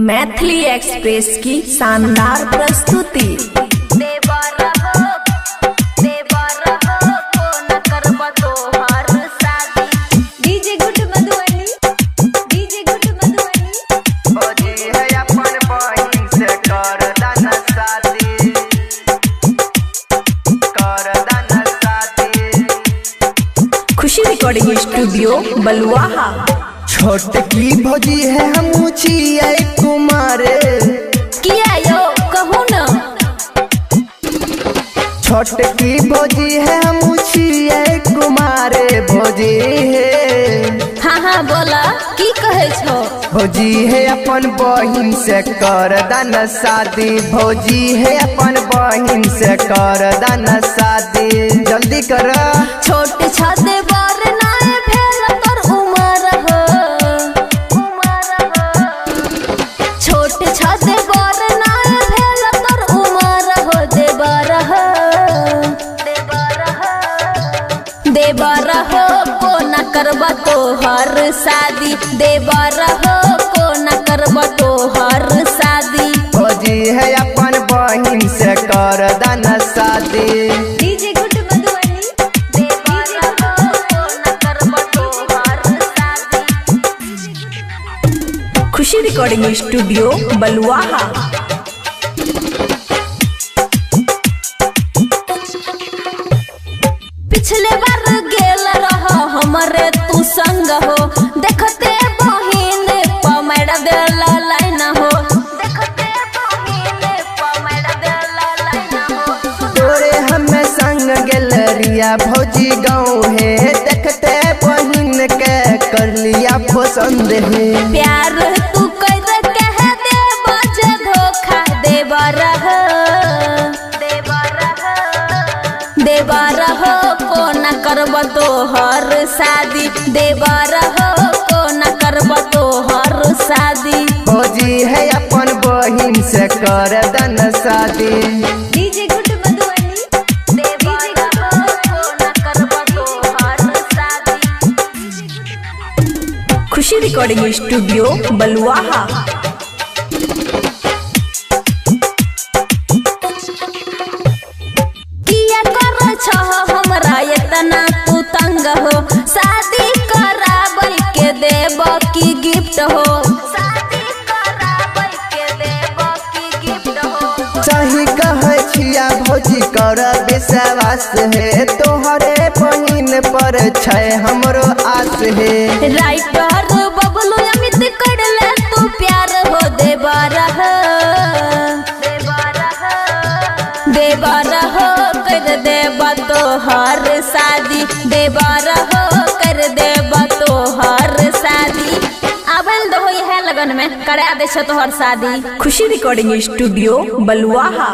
Maithili express की शानदार प्रस्तुति। खुशी रिकॉर्डिंग स्टूडियो बलुआहा। छोटकी भौजी है हम छियै कुमारे, किया यो कहू न। छोटकी भौजी है हम छियै कुमारे भौजी है। हाँ बोला की कहे छो। भौजी है अपन बहिन से कर दान शादी, भौजी है अपन बहिन से कर दान शादी, जल्दी कर। छोट छादे बार नाए भेल तोर उमर हो, छोट छादे बार नाए भेल तोर उमर हो। देवर हो देवर हो को न करब तोहर शादी, देवर हो को न करब तोहर शादी। भौजी है अपन बहिन से कर दान शादी। खुशी रिकॉर्डिंग स्टूडियो बलुआहा। पिछले बार गेल रह हमरे तू संग हो, देखते बहिन पमेड़ देला लाइन हो, देखते बहिन पमेड़ देला लाइन हो। तोरे हमें संग गैलरिया भौजी गाँव है, देखते बहिन के कर लिया पसंद है। प्यार तू कर कह दे बजे धोखा। देवर हो देवर हो को न करब तोहर शादी, देवर हो को न करब तोहर शादी। भौजी है अपन बहिन से कर दान शादी। खुशी रिकॉर्डिंग स्टूडियो बलुआहा। किया कर छह हमरा इतना तू तंग हो, शादी कराबै के देब की गिफ्ट हो, शादी कराबै के देब की गिफ्ट हो। सही कहे छिया भौजी कर विश्वास है, तोहरे बहिन पर छै हमरो आस है। राइटर बबलू अमित कर ले तू प्यार हो। देवर हो देवर हो कर देब तोहर शादी, देवर हो कर देब तोहर शादी। आबल दो है लगन में करा दे तोहर शादी। खुशी रिकॉर्डिंग स्टूडियो बलुआहा।